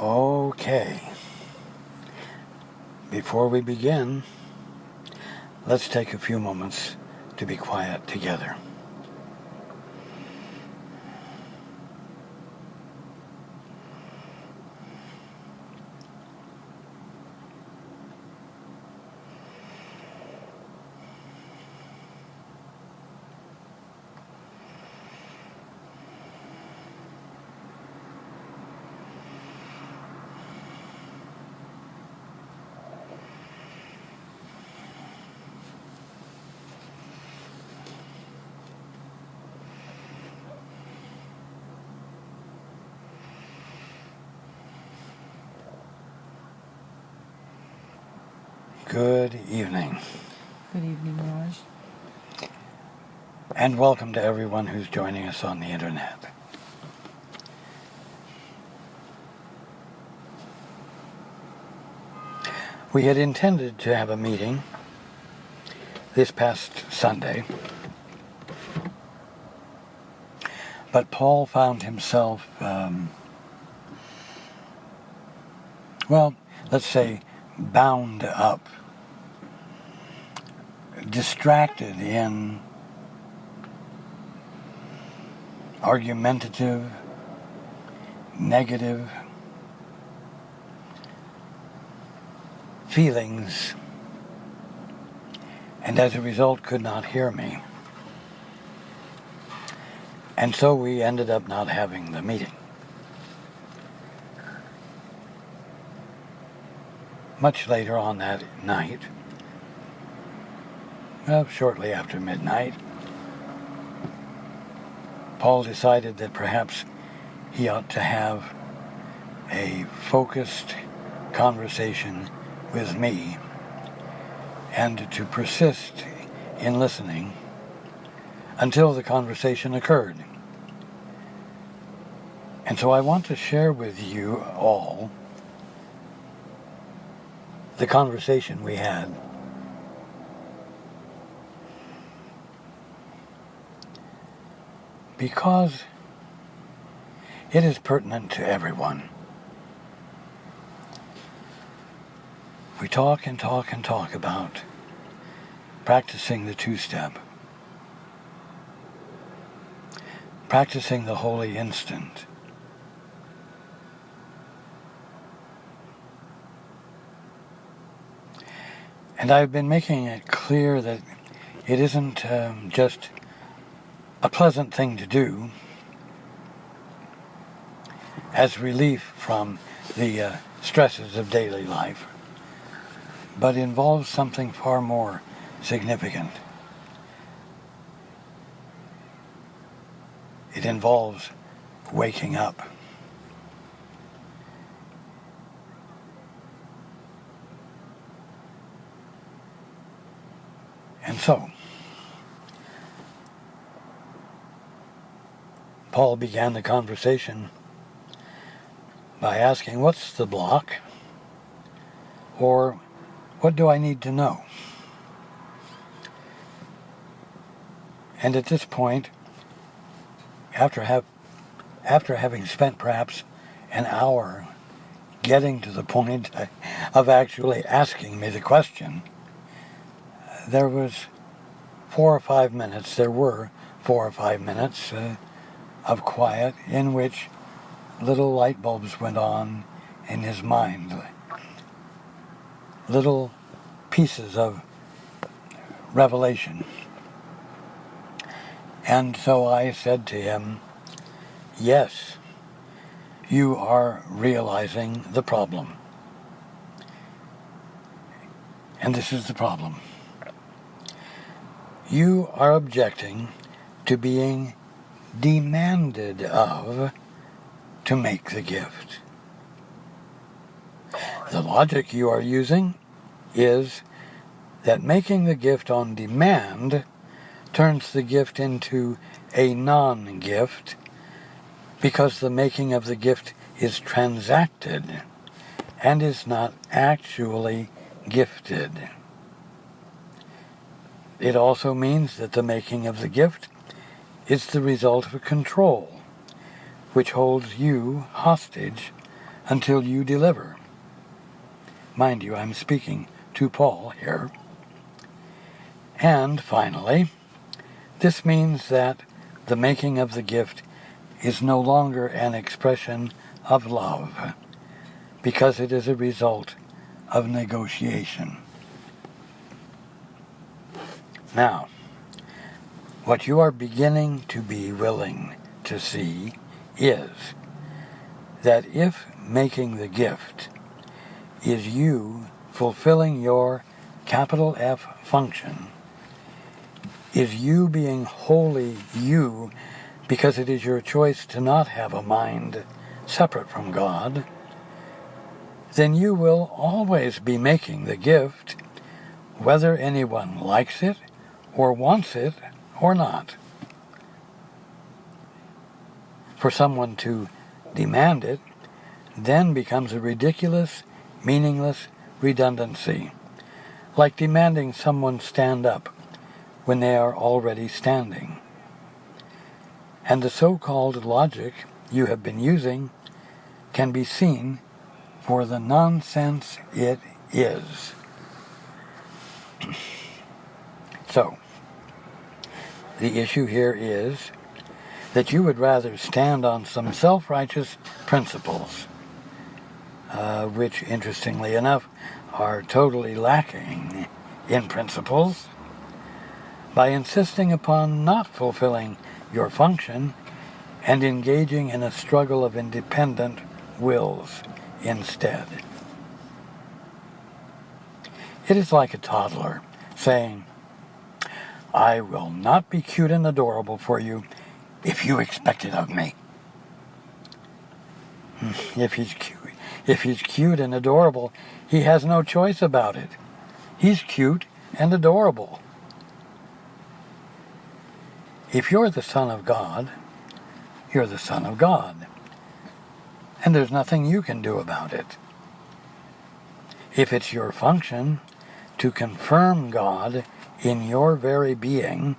Okay, before we begin, let's take a few moments to be quiet together. Good evening. Good evening, Raj. And welcome to everyone who's joining us on the internet. We had intended to have a meeting this past Sunday, but Paul found himself, let's say, bound up, distracted in argumentative, negative feelings, and as a result could not hear me. And so we ended up not having the meeting. Much later on that night, shortly after midnight, Paul decided that perhaps he ought to have a focused conversation with me and to persist in listening until the conversation occurred. And so I want to share with you all the conversation we had. Because it is pertinent to everyone. We talk and talk and talk about practicing the two-step, practicing the holy instant, and I've been making it clear that it isn't just a pleasant thing to do as relief from the stresses of daily life, but involves something far more significant. It involves waking up. And so, Paul began the conversation by asking, what's the block? Or, what do I need to know? And at this point, after having spent perhaps an hour getting to the point of actually asking me the question, there were 4 or 5 minutes of quiet in which little light bulbs went on in his mind. Little pieces of revelation. And so I said to him, yes, you are realizing the problem. And this is the problem. You are objecting to being demanded of to make the gift. The logic you are using is that making the gift on demand turns the gift into a non-gift because the making of the gift is transacted and is not actually gifted. It also means that the making of the gift is the result of a control which holds you hostage until you deliver. Mind you, I'm speaking to Paul here. And finally, this means that the making of the gift is no longer an expression of love, because it is a result of negotiation. Now, what you are beginning to be willing to see is that if making the gift is you fulfilling your capital F function, is you being wholly you because it is your choice to not have a mind separate from God, then you will always be making the gift, whether anyone likes it or wants it or not. For someone to demand it then becomes a ridiculous, meaningless redundancy, like demanding someone stand up when they are already standing. And the so-called logic you have been using can be seen for the nonsense it is. So, the issue here is that you would rather stand on some self-righteous principles, which, interestingly enough, are totally lacking in principles, by insisting upon not fulfilling your function and engaging in a struggle of independent wills instead. It is like a toddler saying, "I will not be cute and adorable for you if you expect it of me." If he's cute and adorable, he has no choice about it. He's cute and adorable. If you're the Son of God, you're the Son of God. And there's nothing you can do about it. If it's your function to confirm God in your very being,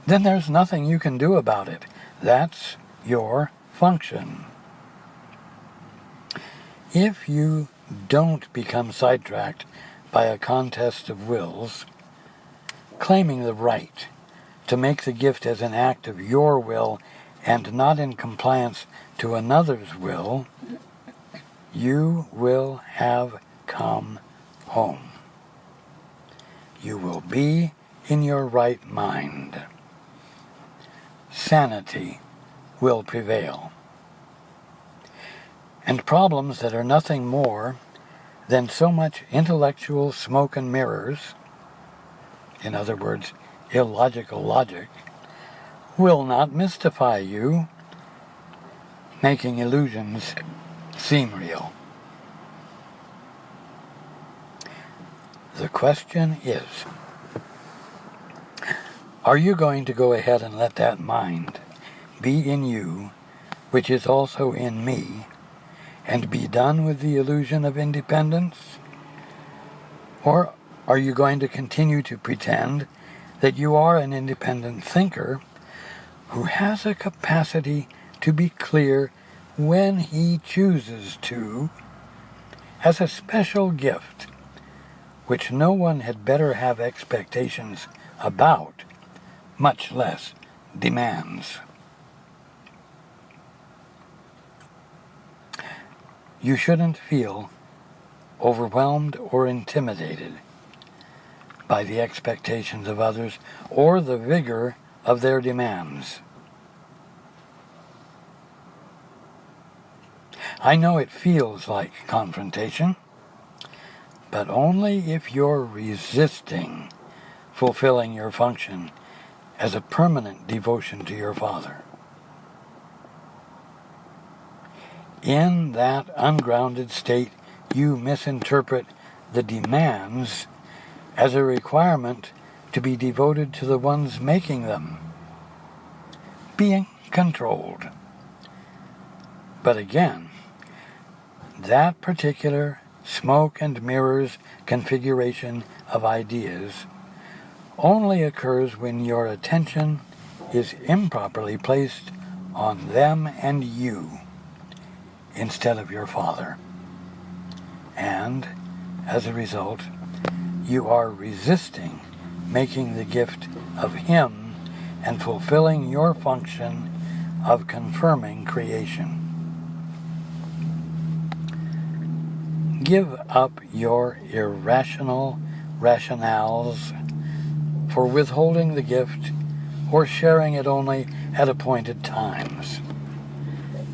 then there's nothing you can do about it. That's your function. If you don't become sidetracked by a contest of wills, claiming the right to make the gift as an act of your will and not in compliance to another's will, you will have come home. You will be in your right mind. Sanity will prevail. And problems that are nothing more than so much intellectual smoke and mirrors, in other words, illogical logic, will not mystify you, making illusions seem real. The question is, are you going to go ahead and let that mind be in you, which is also in me, and be done with the illusion of independence? Or are you going to continue to pretend that you are an independent thinker who has a capacity to be clear when he chooses to, as a special gift, which no one had better have expectations about, much less demands? You shouldn't feel overwhelmed or intimidated by the expectations of others or the vigor of their demands. I know it feels like confrontation, but only if you're resisting fulfilling your function as a permanent devotion to your Father. In that ungrounded state, you misinterpret the demands as a requirement to be devoted to the ones making them, being controlled. But again, that particular smoke and mirrors configuration of ideas only occurs when your attention is improperly placed on them and you, instead of your Father. And, as a result, you are resisting making the gift of Him and fulfilling your function of confirming creation. Give up your irrational rationales for withholding the gift or sharing it only at appointed times.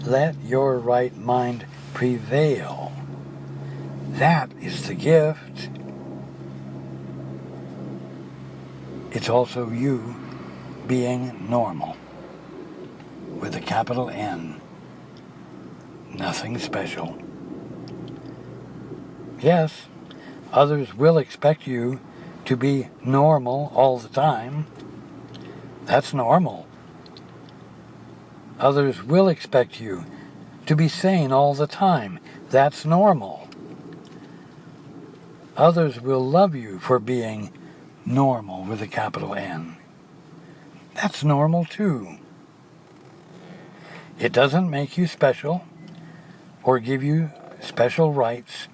Let your right mind prevail. That is the gift. It's also you being normal, with a capital N. Nothing special. Yes, others will expect you to be normal all the time. That's normal. Others will expect you to be sane all the time. That's normal. Others will love you for being normal with a capital N. That's normal too. It doesn't make you special or give you special rights,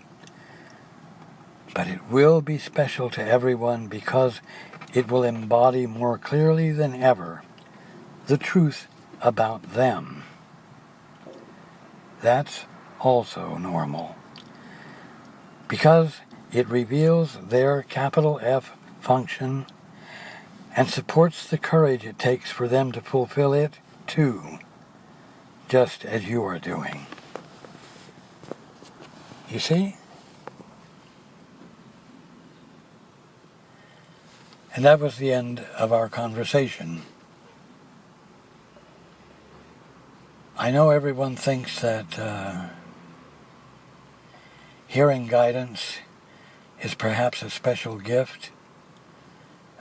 but it will be special to everyone because it will embody more clearly than ever the truth about them. That's also normal, because it reveals their capital F function and supports the courage it takes for them to fulfill it too, just as you are doing. You see? And that was the end of our conversation. I know everyone thinks that hearing guidance is perhaps a special gift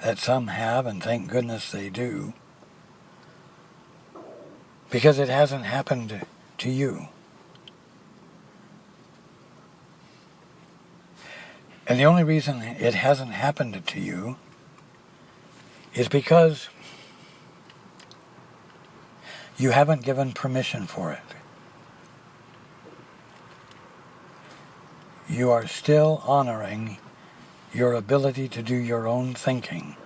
that some have, and thank goodness they do, because it hasn't happened to you. And the only reason it hasn't happened to you is because you haven't given permission for it. You are still honoring your ability to do your own thinking.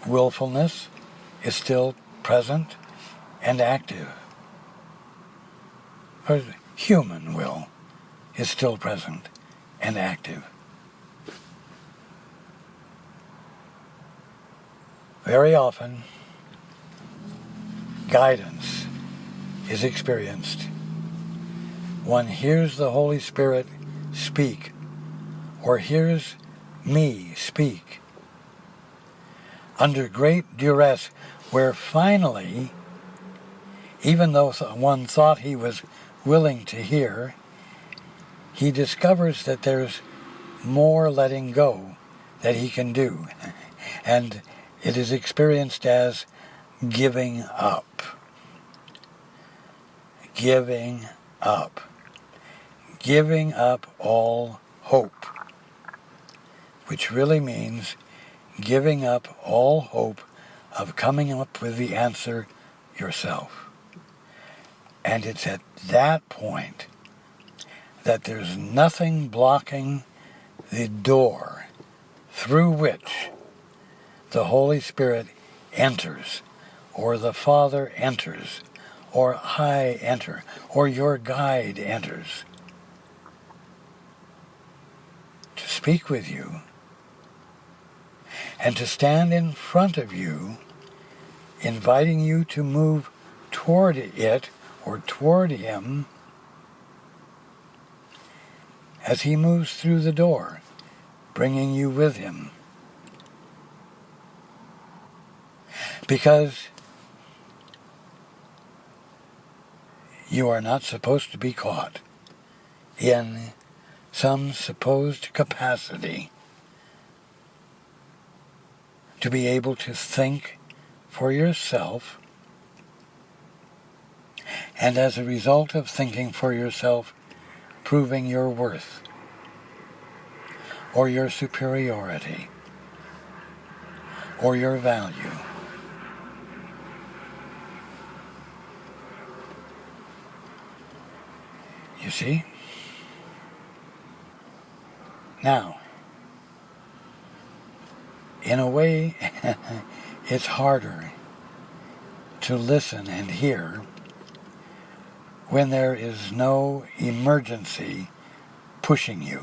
Willfulness is still present and active. Or human will is still present and active. Very often, guidance is experienced. One hears the Holy Spirit speak, or hears me speak, under great duress, where finally, even though one thought he was willing to hear, he discovers that there's more letting go that he can do. And it is experienced as giving up. Giving up. Giving up all hope. Which really means giving up all hope of coming up with the answer yourself. And it's at that point that there's nothing blocking the door through which the Holy Spirit enters, or the Father enters, or I enter, or your guide enters, to speak with you, and to stand in front of you, inviting you to move toward it, or toward Him, as He moves through the door, bringing you with Him. Because you are not supposed to be caught in some supposed capacity to be able to think for yourself, and as a result of thinking for yourself, proving your worth or your superiority or your value. You see? Now, in a way, it's harder to listen and hear when there is no emergency pushing you,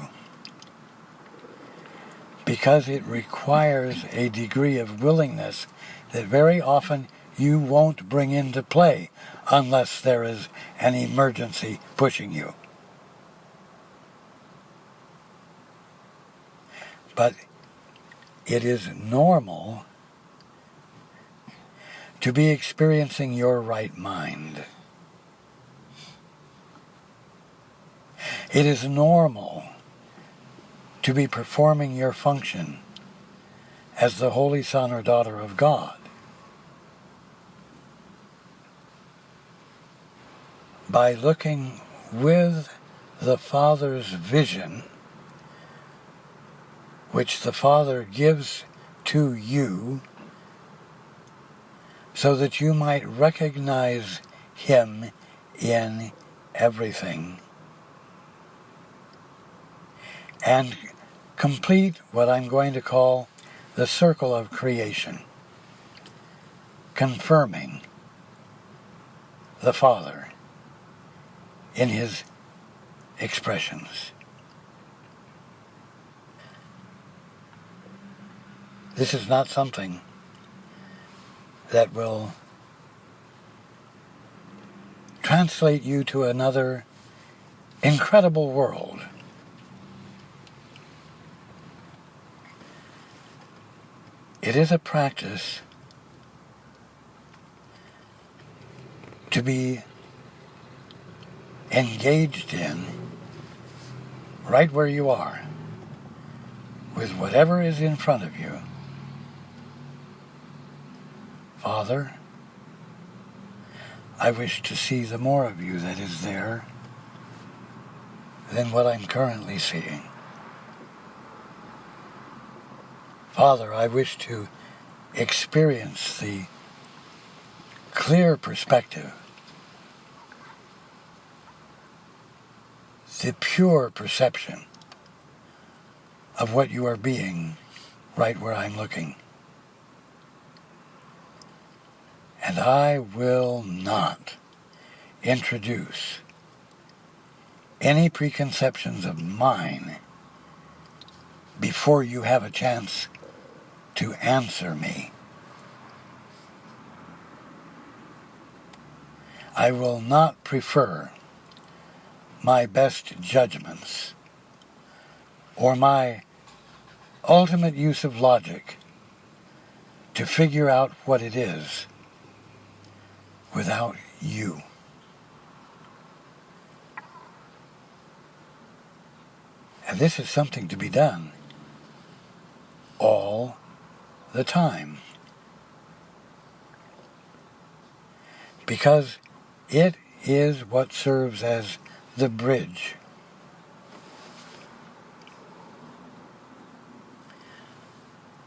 because it requires a degree of willingness that very often you won't bring into play unless there is an emergency pushing you. But it is normal to be experiencing your right mind. It is normal to be performing your function as the holy son or daughter of God by looking with the Father's vision, which the Father gives to you so that you might recognize Him in everything and complete what I'm going to call the circle of creation, confirming the Father in His expressions. This is not something that will translate you to another incredible world. It is a practice to be engaged in right where you are, with whatever is in front of you. Father, I wish to see the more of you that is there than what I'm currently seeing. Father, I wish to experience the clear perspective, the pure perception of what you are being right where I'm looking. And I will not introduce any preconceptions of mine before you have a chance to answer me. I will not prefer my best judgments or my ultimate use of logic to figure out what it is without you. And this is something to be done all the time, because it is what serves as the bridge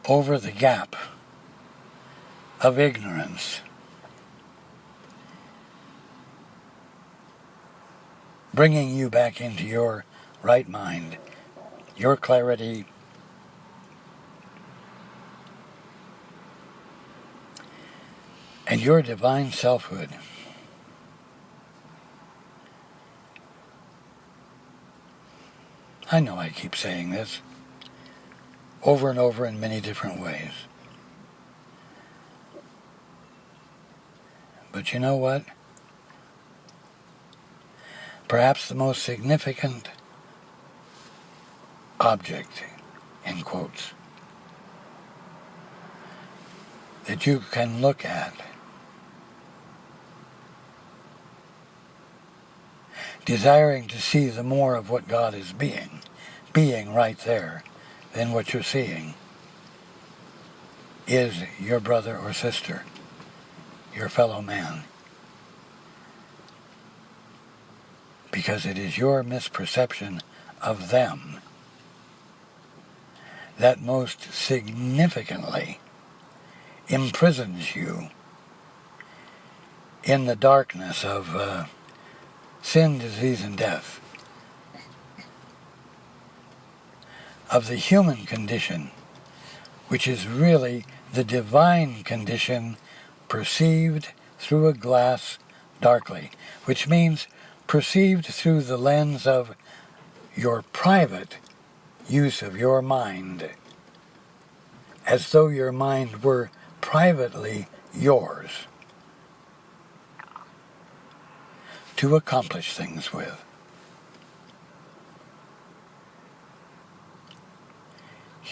over the gap of ignorance, bringing you back into your right mind, your clarity, and your divine selfhood. I know I keep saying this over and over in many different ways. But you know what? Perhaps the most significant object, in quotes, that you can look at, desiring to see the more of what God is being right there than what you're seeing, is your brother or sister, your fellow man. Because it is your misperception of them that most significantly imprisons you in the darkness of sin, disease, and death. of the human condition, which is really the divine condition perceived through a glass darkly, which means perceived through the lens of your private use of your mind, as though your mind were privately yours to accomplish things with.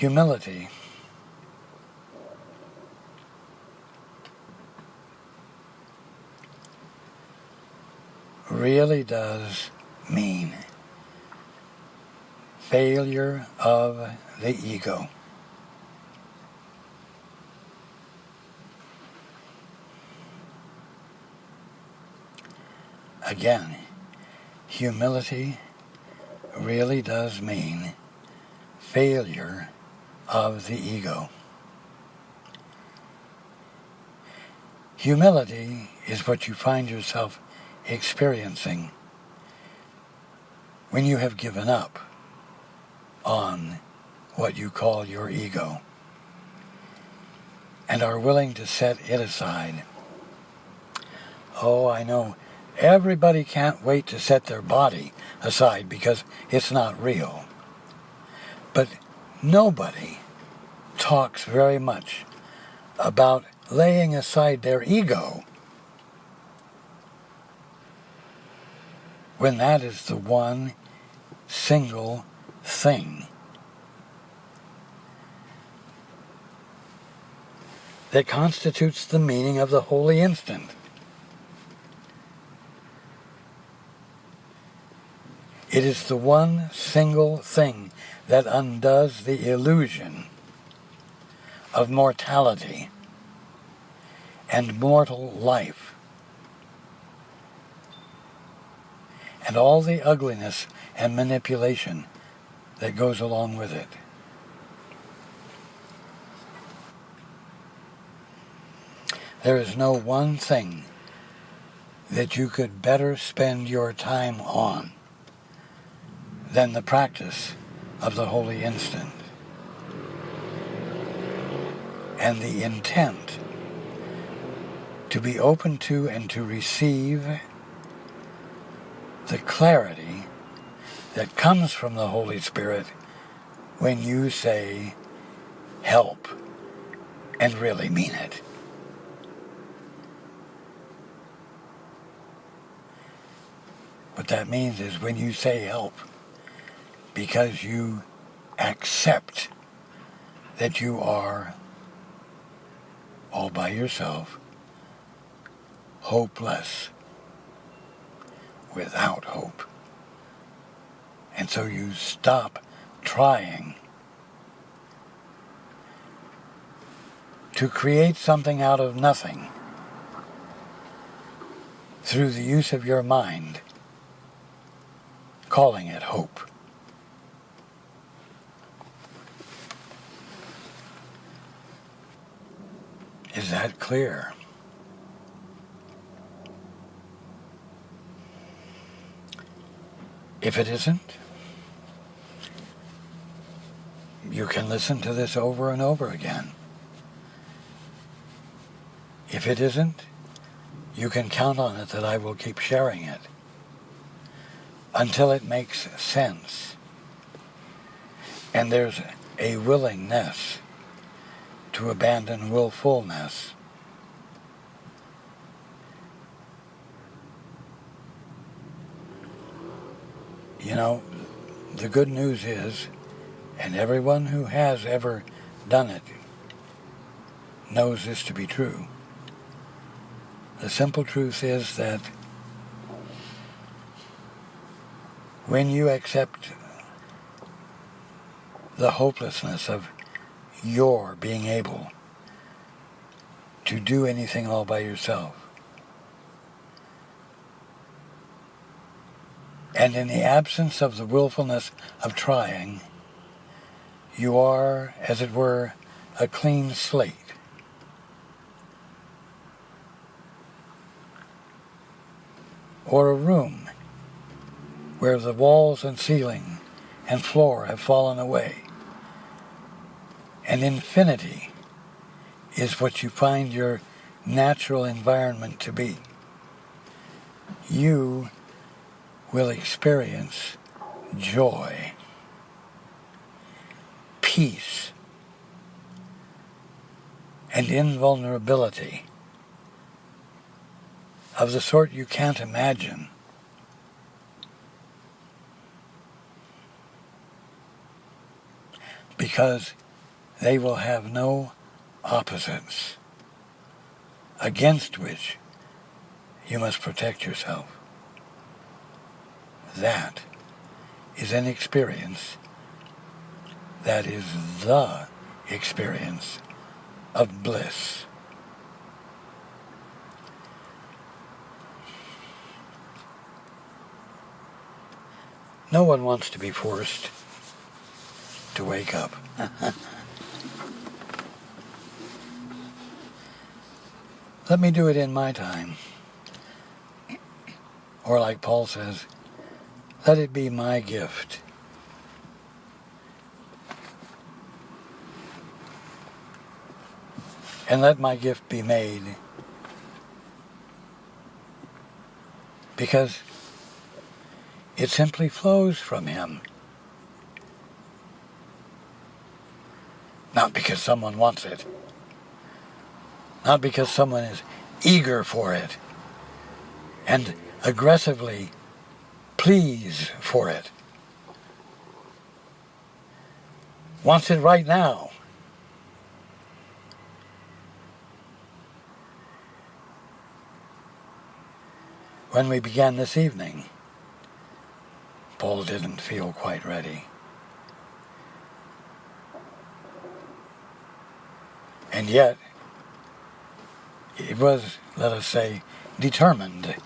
Humility really does mean failure of the ego. Again, humility really does mean failure of the ego. Humility is what you find yourself experiencing when you have given up on what you call your ego and are willing to set it aside. Oh, I know. Everybody can't wait to set their body aside because it's not real. But nobody talks very much about laying aside their ego when that is the one single thing that constitutes the meaning of the holy instant. It is the one single thing that undoes the illusion of mortality and mortal life and all the ugliness and manipulation that goes along with it. There is no one thing that you could better spend your time on than the practice of the holy instant and the intent to be open to and to receive the clarity that comes from the Holy Spirit when you say help and really mean it. What that means is when you say help because you accept that you are all by yourself, hopeless, without hope. And so you stop trying to create something out of nothing through the use of your mind, calling it hope. Is that clear? If it isn't, you can listen to this over and over again. If it isn't, you can count on it that I will keep sharing it until it makes sense. And there's a willingness to abandon willfulness. You know, the good news is, and everyone who has ever done it knows this to be true, the simple truth is that when you accept the hopelessness of your being able to do anything all by yourself, and in the absence of the willfulness of trying, you are, as it were, a clean slate. Or a room where the walls and ceiling and floor have fallen away, And infinity is what you find your natural environment to be. You will experience joy, peace, and invulnerability of the sort you can't imagine. Because they will have no opposites against which you must protect yourself. That is an experience that is the experience of bliss. No one wants to be forced to wake up. Let me do it in my time. Or like Paul says, let it be my gift. And let my gift be made. Because it simply flows from him. Not because someone wants it. Not because someone is eager for it and aggressively pleads for it. Wants it right now. When we began this evening, Paul didn't feel quite ready. And yet, it was, let us say, determined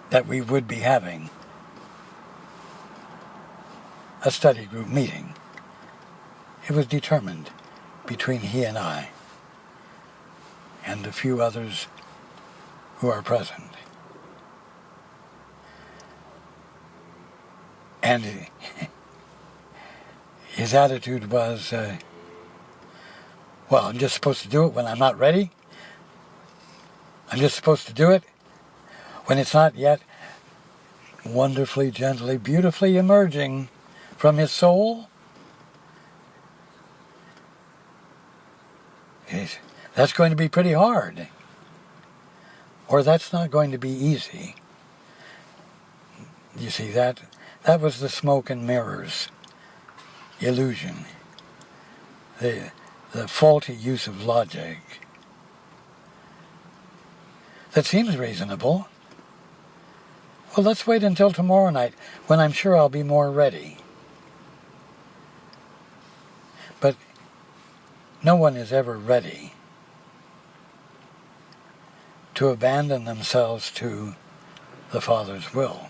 that we would be having a study group meeting. It was determined between he and I and a few others who are present. And his attitude was, well, I'm just supposed to do it when I'm not ready? I'm just supposed to do it when it's not yet wonderfully, gently, beautifully emerging from his soul? That's going to be pretty hard. Or that's not going to be easy. You see, that was the smoke and mirrors illusion. The faulty use of logic. That seems reasonable. Well, let's wait until tomorrow night when I'm sure I'll be more ready. But no one is ever ready to abandon themselves to the Father's will,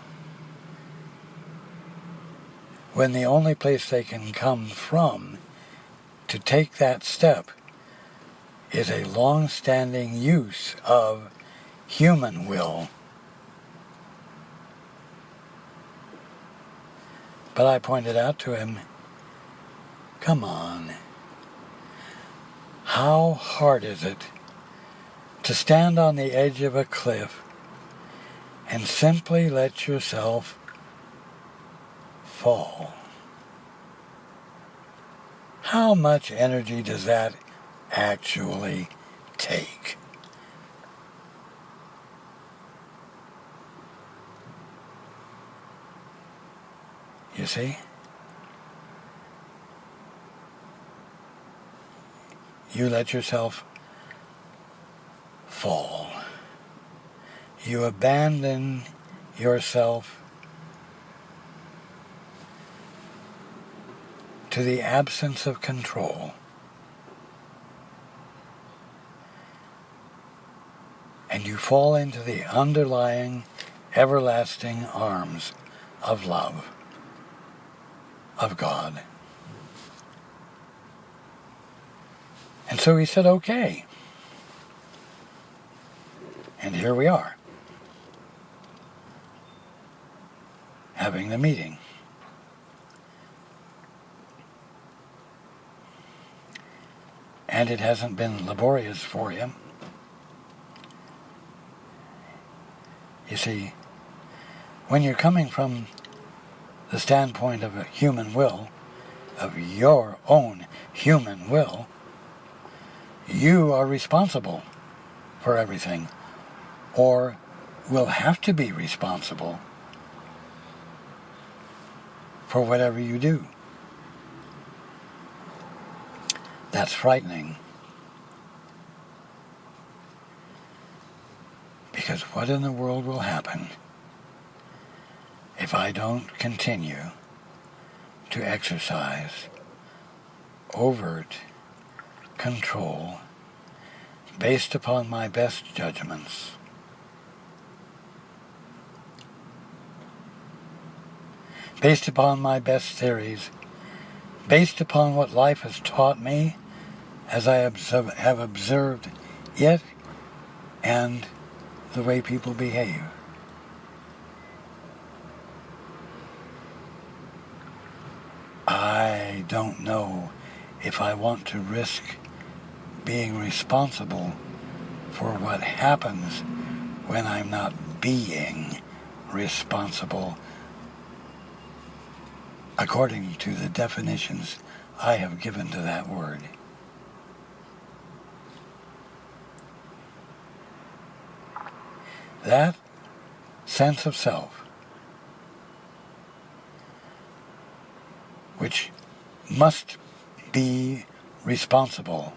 when the only place they can come from to take that step is a long-standing use of human will. But I pointed out to him, come on, how hard is it to stand on the edge of a cliff and simply let yourself fall? How much energy does that actually take? You see? You let yourself fall. You abandon yourself to the absence of control. And you fall into the underlying, everlasting arms of love, of God. And so he said, okay. And here we are, having the meeting. and it hasn't been laborious for you. You see, when you're coming from the standpoint of a human will, of your own human will, you are responsible for everything, or will have to be responsible for whatever you do. That's frightening. Because what in the world will happen if I don't continue to exercise overt control based upon my best judgments? Based upon my best theories, based upon what life has taught me as I have observed it and the way people behave. I don't know if I want to risk being responsible for what happens when I'm not being responsible according to the definitions I have given to that word. That sense of self, which must be responsible,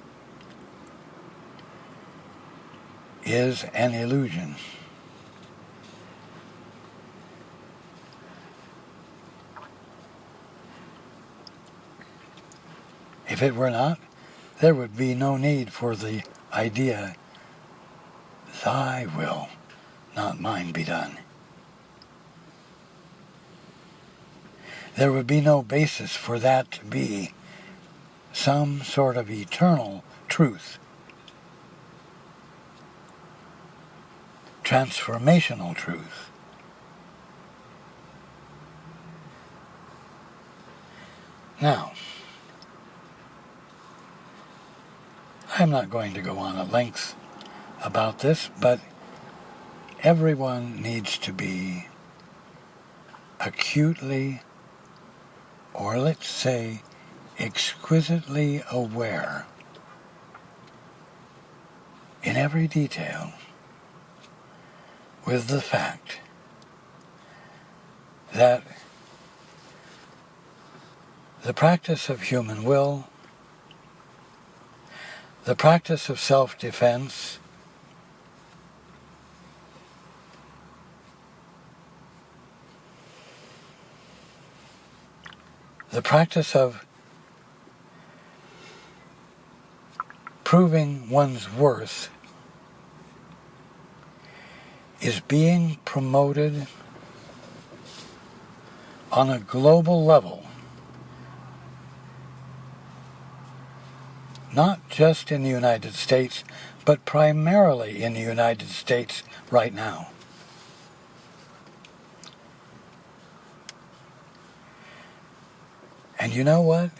is an illusion. If it were not, there would be no need for the idea, thy will, not mine, be done. There would be no basis for that to be some sort of eternal truth, transformational truth. Now, I'm not going to go on at length about this, but everyone needs to be acutely, or let's say exquisitely aware in every detail with the fact that the practice of human will, the practice of self-defense, the practice of proving one's worth is being promoted on a global level, not just in the United States, but primarily in the United States right now. And you know what?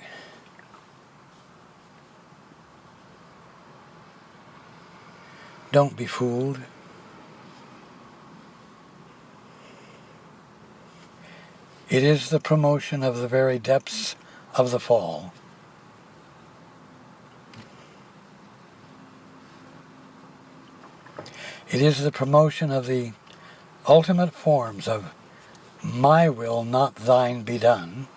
Don't be fooled. It is the promotion of the very depths of the fall. It is the promotion of the ultimate forms of my will, not thine, be done,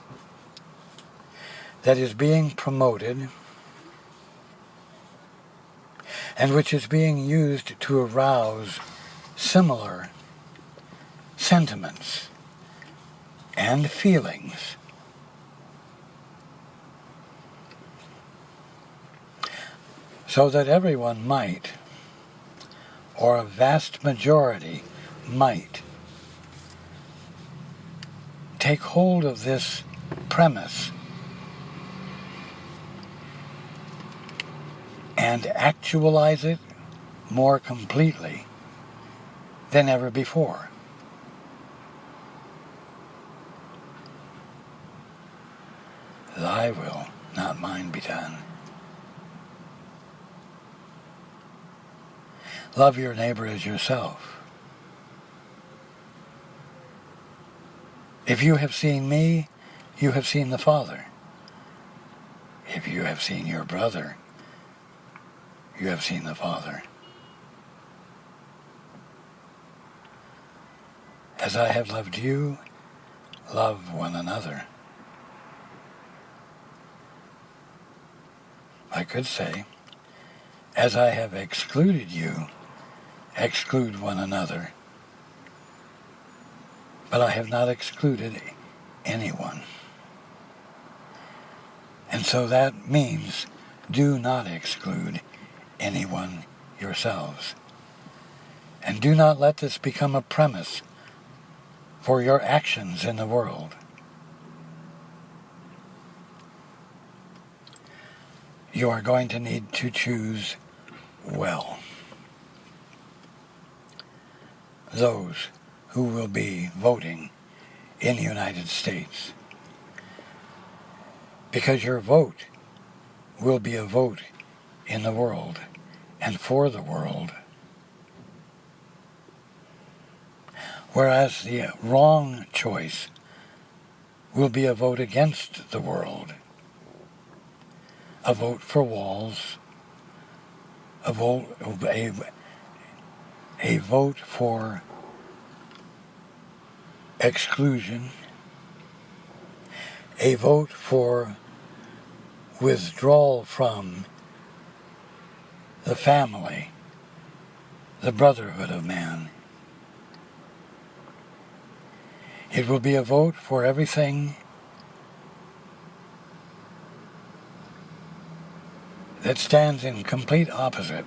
that is being promoted and which is being used to arouse similar sentiments and feelings. So that everyone might, or a vast majority might, take hold of this premise and actualize it more completely than ever before. Thy will, not mine, be done. love your neighbor as yourself. If you have seen me, you have seen the Father. If you have seen your brother, you have seen the Father. As I have loved you, love one another. I could say, as I have excluded you, exclude one another. But I have not excluded anyone. And so that means do not exclude anyone yourselves. And do not let this become a premise for your actions in the world. You are going to need to choose well. Those who will be voting in the United States. Because your vote will be a vote in the world and for the world. Whereas the wrong choice will be a vote against the world. A vote for walls, a vote for exclusion, a vote for withdrawal from the family, the brotherhood of man. It will be a vote for everything that stands in complete opposite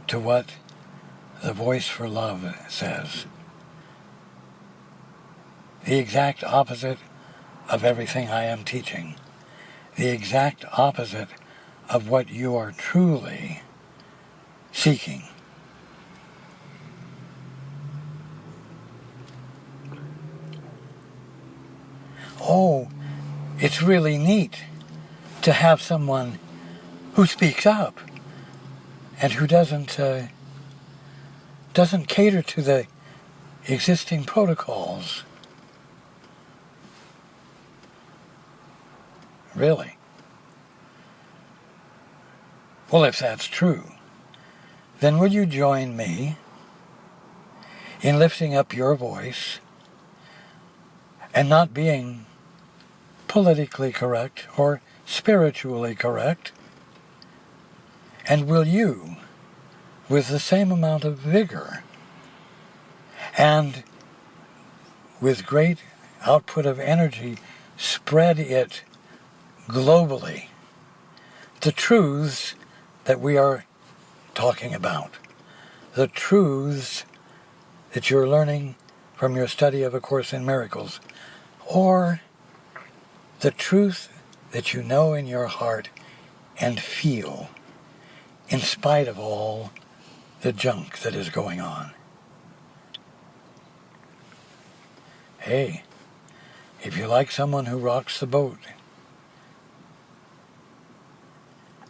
to what the Voice for Love says. The exact opposite of everything I am teaching. The exact opposite of what you are truly seeking. Oh, it's really neat to have someone who speaks up and who doesn't cater to the existing protocols. Really? Well, if that's true, then will you join me in lifting up your voice and not being politically correct or spiritually correct? And will you, with the same amount of vigor and with great output of energy, spread it globally, the truths that we are talking about, the truths that you're learning from your study of A Course in Miracles, or the truth that you know in your heart and feel in spite of all the junk that is going on. Hey, if you like someone who rocks the boat,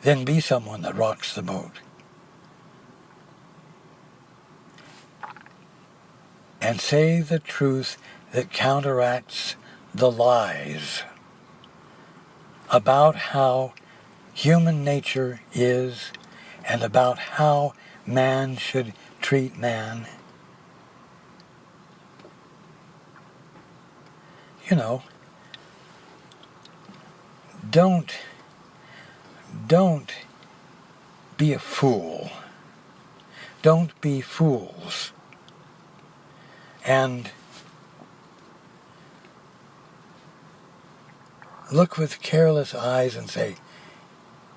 then be someone that rocks the boat. And say the truth that counteracts the lies about how human nature is and about how man should treat man. You know, don't be a fool. Don't be fools. And look with careless eyes and say,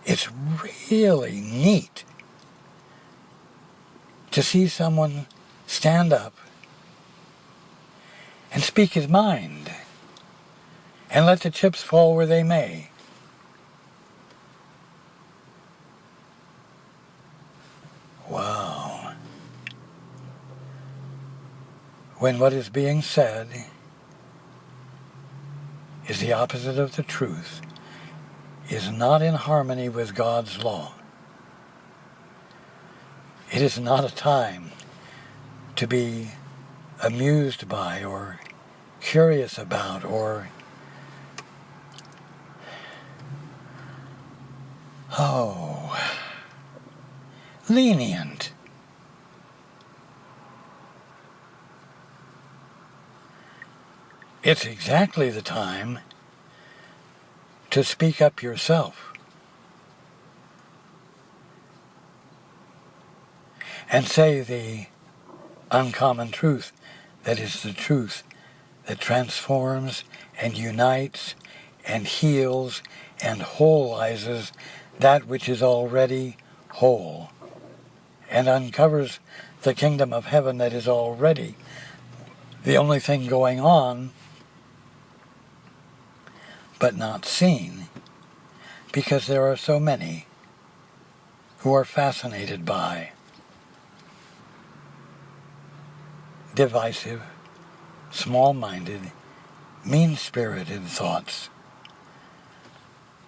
it's really neat to see someone stand up and speak his mind and let the chips fall where they may. Wow. When what is being said is the opposite of the truth, is not in harmony with God's law, It is not a time to be amused by or curious about or lenient. It's exactly the time to speak up yourself and say the uncommon truth that is the truth that transforms and unites and heals and wholizes that which is already whole and uncovers the kingdom of heaven that is already the only thing going on but not seen, because there are so many who are fascinated by divisive, small-minded, mean-spirited thoughts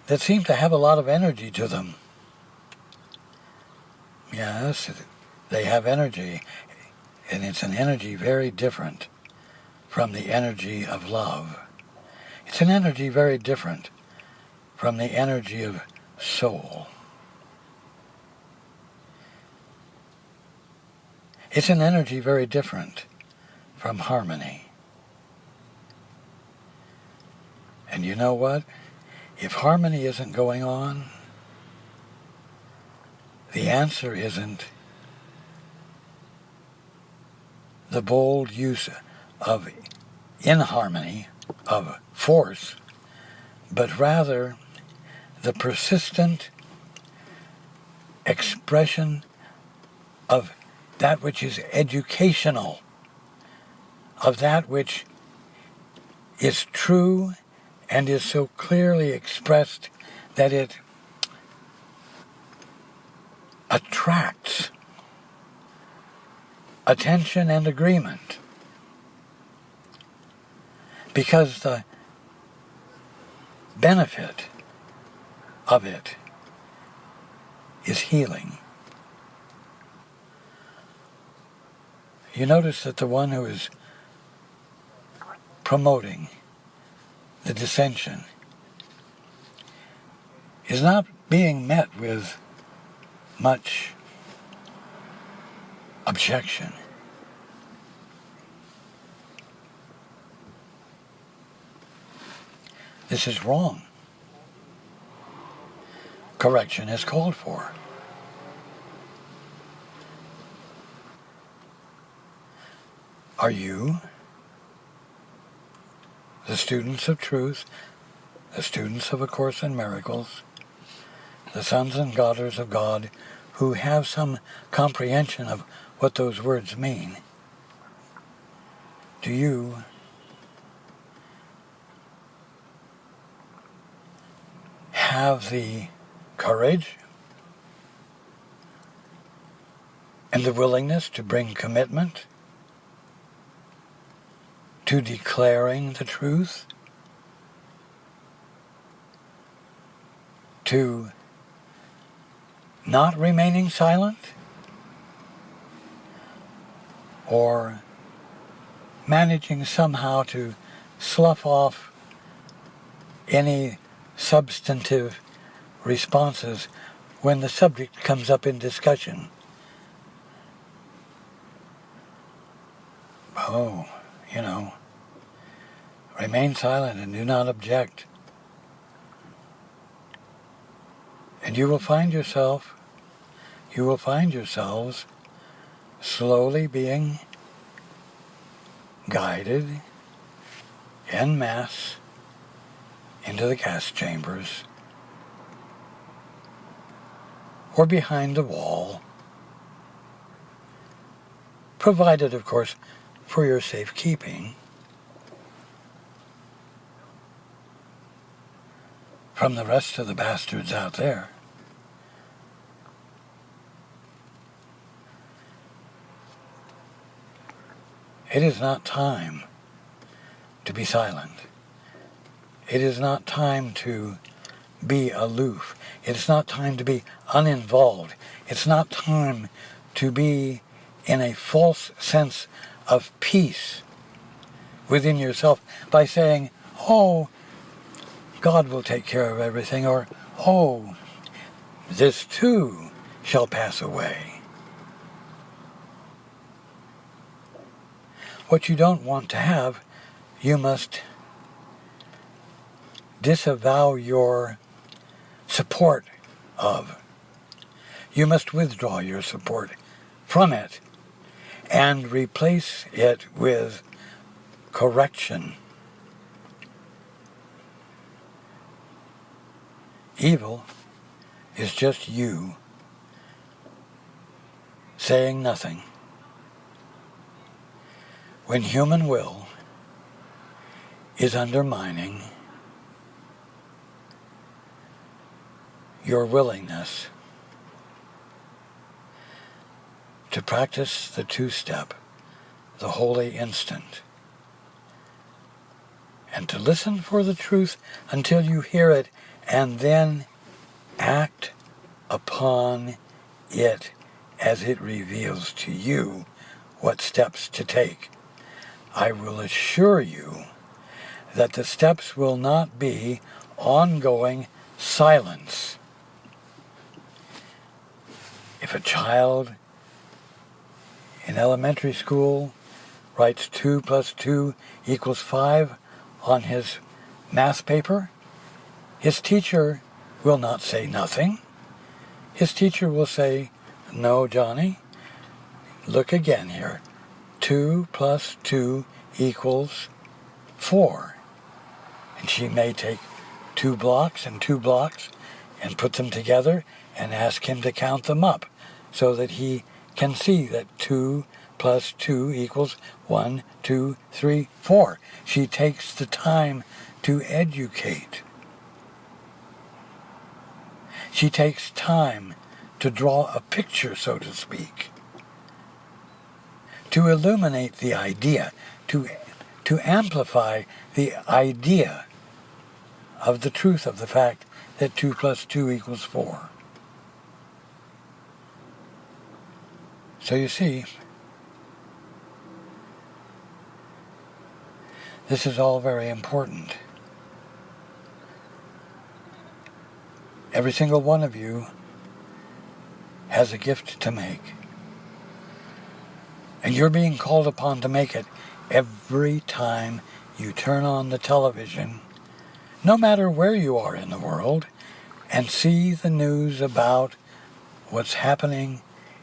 that seem to have a lot of energy to them. Yes, they have energy, and it's an energy very different from the energy of love. It's an energy very different from the energy of soul. It's an energy very different from harmony. And you know what? If harmony isn't going on, the answer isn't the bold use of inharmony, of force, but rather the persistent expression of that which is educational, of that which is true and is so clearly expressed that it attracts attention and agreement, because the benefit of it is healing. You notice that the one who is promoting the dissension is not being met with much objection. This is wrong. Correction is called for. Are you, the students of truth, the students of A Course in Miracles, the sons and daughters of God who have some comprehension of what those words mean, do you have the courage and the willingness to bring commitment to declaring the truth, to not remaining silent, or managing somehow to slough off any substantive responses when the subject comes up in discussion? Remain silent and do not object. And you will find yourselves slowly being guided en masse into the gas chambers or behind the wall, provided, of course, for your safekeeping from the rest of the bastards out there. It is not time to be silent. It is not time to be aloof. It's not time to be uninvolved. It's not time to be in a false sense of peace within yourself by saying, oh, God will take care of everything, or, oh, this too shall pass away. What you don't want to have, you must disavow your support of. You must withdraw your support from it and replace it with correction. Evil is just you saying nothing when human will is undermining your willingness to practice the two-step, the holy instant, and to listen for the truth until you hear it and then act upon it as it reveals to you what steps to take. I will assure you that the steps will not be ongoing silence. If a child in elementary school writes 2 + 2 = 5 on his math paper, his teacher will not say nothing. His teacher will say, no, Johnny, look again here. 2 + 2 = 4. And she may take 2 blocks and 2 blocks and put them together and ask him to count them up so that he can see that 2 + 2 = 1, 2, 3, 4. She takes the time to educate. She takes time to draw a picture, so to speak, to illuminate the idea, to amplify the idea of the truth of the fact that 2 + 2 = 4. So you see, this is all very important. Every single one of you has a gift to make. And you're being called upon to make it every time you turn on the television, no matter where you are in the world, and see the news about what's happening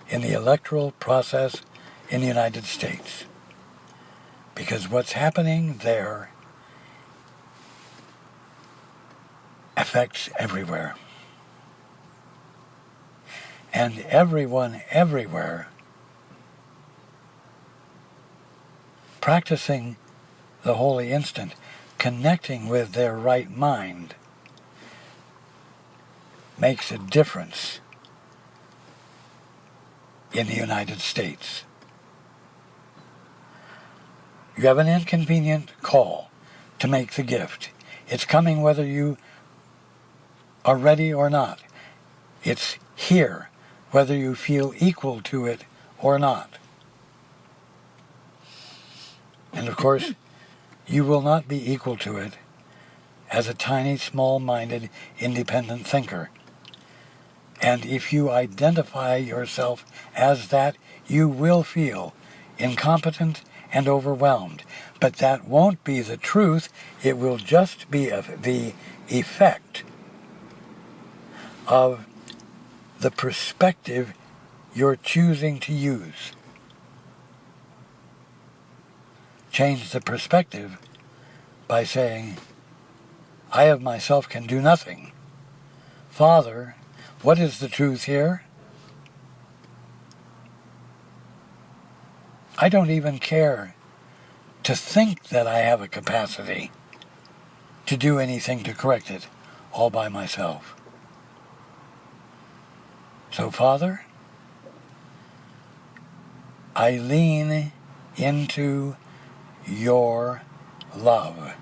in the electoral process in the United States. Because what's happening there affects everywhere. And everyone everywhere practicing the holy instant, connecting with their right mind, makes a difference in the United States. You have an inconvenient call to make the gift. It's coming whether you are ready or not. It's here whether you feel equal to it or not. And of course, you will not be equal to it as a tiny, small-minded, independent thinker. And if you identify yourself as that, you will feel incompetent and overwhelmed. But that won't be the truth. It will just be the effect of the perspective you're choosing to use. Change the perspective by saying, I of myself can do nothing. Father, what is the truth here? I don't even care to think that I have a capacity to do anything to correct it all by myself. So, Father, I lean into your love.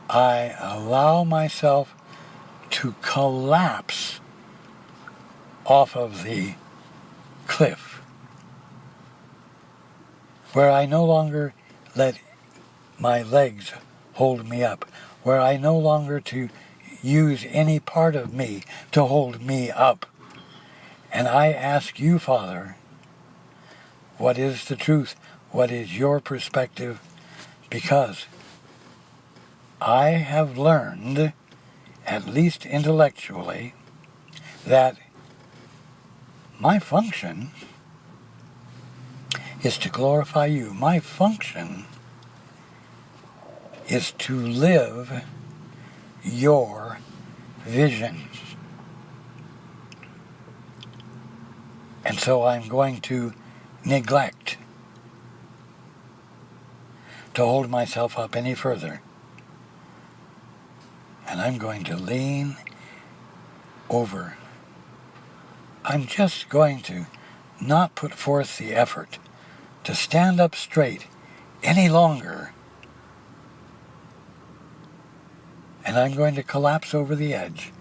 I allow myself to collapse off of the cliff where I no longer let my legs hold me up, where I no longer to use any part of me to hold me up. And I ask you, Father, what is the truth? What is your perspective? Because I have learned, at least intellectually, that my function is to glorify you. My function is to live your vision. And so I'm going to neglect to hold myself up any further. And I'm going to lean over. I'm just going to not put forth the effort to stand up straight any longer. And I'm going to collapse over the edge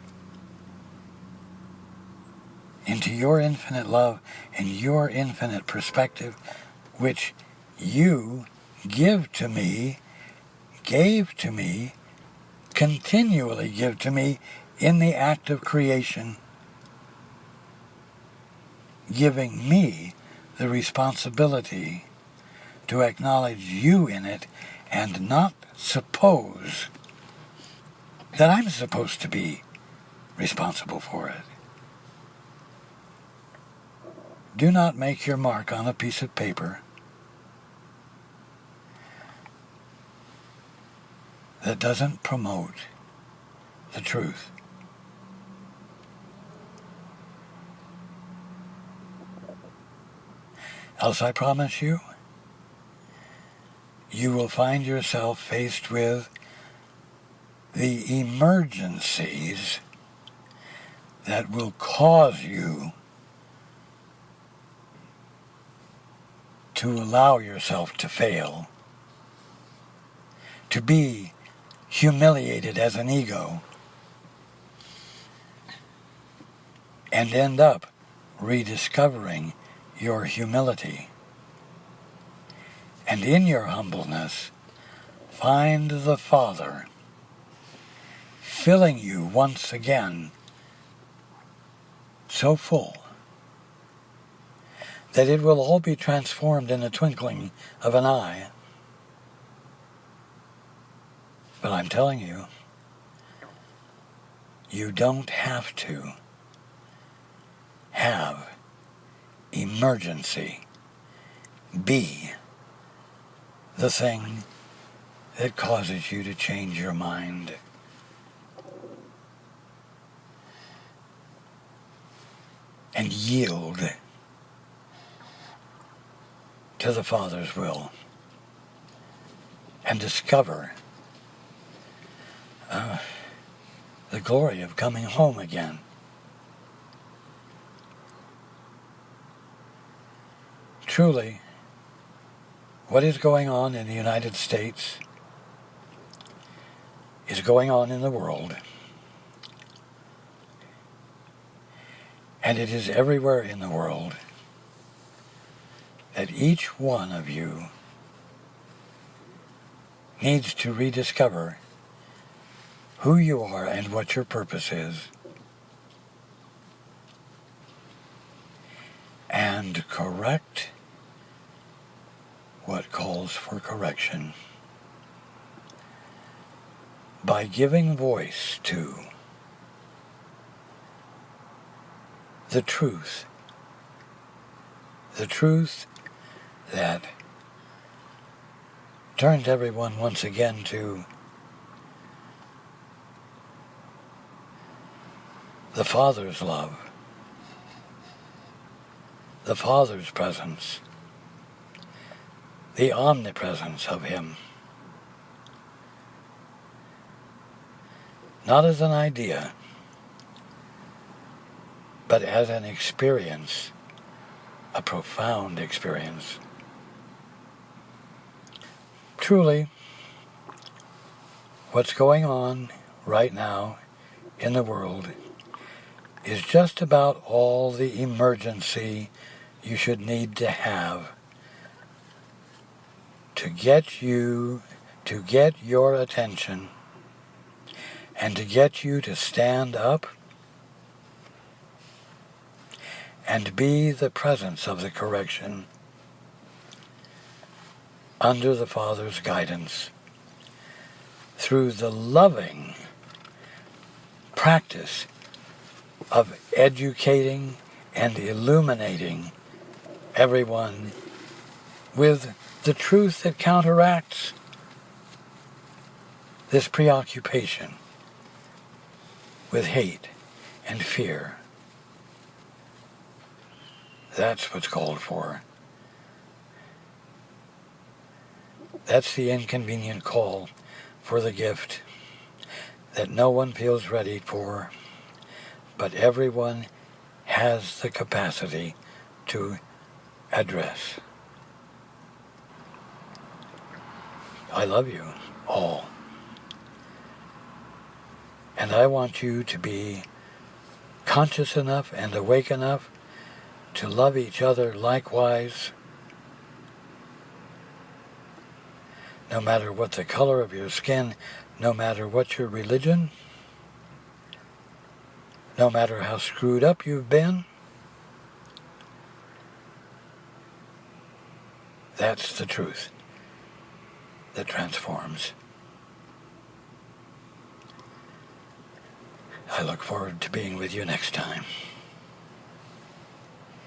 into your infinite love and your infinite perspective, which you give to me, gave to me, continually give to me in the act of creation, giving me the responsibility to acknowledge you in it and not suppose that I'm supposed to be responsible for it. Do not make your mark on a piece of paper that doesn't promote the truth. Else I promise you, you will find yourself faced with the emergencies that will cause you to allow yourself to fail, to be humiliated as an ego, and end up rediscovering your humility. And in your humbleness, find the Father filling you once again so full that it will all be transformed in a twinkling of an eye. But I'm telling you, you don't have to have emergency be the thing that causes you to change your mind. And yield to the Father's will and discover the glory of coming home again. Truly, what is going on in the United States is going on in the world. And it is everywhere in the world that each one of you needs to rediscover who you are and what your purpose is, and correct what calls for correction by giving voice to the truth that turns everyone once again to the Father's love, the Father's presence, the omnipresence of Him. Not as an idea, but as an experience, a profound experience. Truly, what's going on right now in the world is just about all the emergency you should need to have to get your attention and to get you to stand up and be the presence of the correction under the Father's guidance through the loving practice of educating and illuminating everyone with the truth that counteracts this preoccupation with hate and fear. That's what's called for. That's the inconvenient call for the gift that no one feels ready for, but everyone has the capacity to address. I love you all. And I want you to be conscious enough and awake enough to love each other likewise, no matter what the color of your skin, no matter what your religion, no matter how screwed up you've been. That's the truth that transforms. I look forward to being with you next time.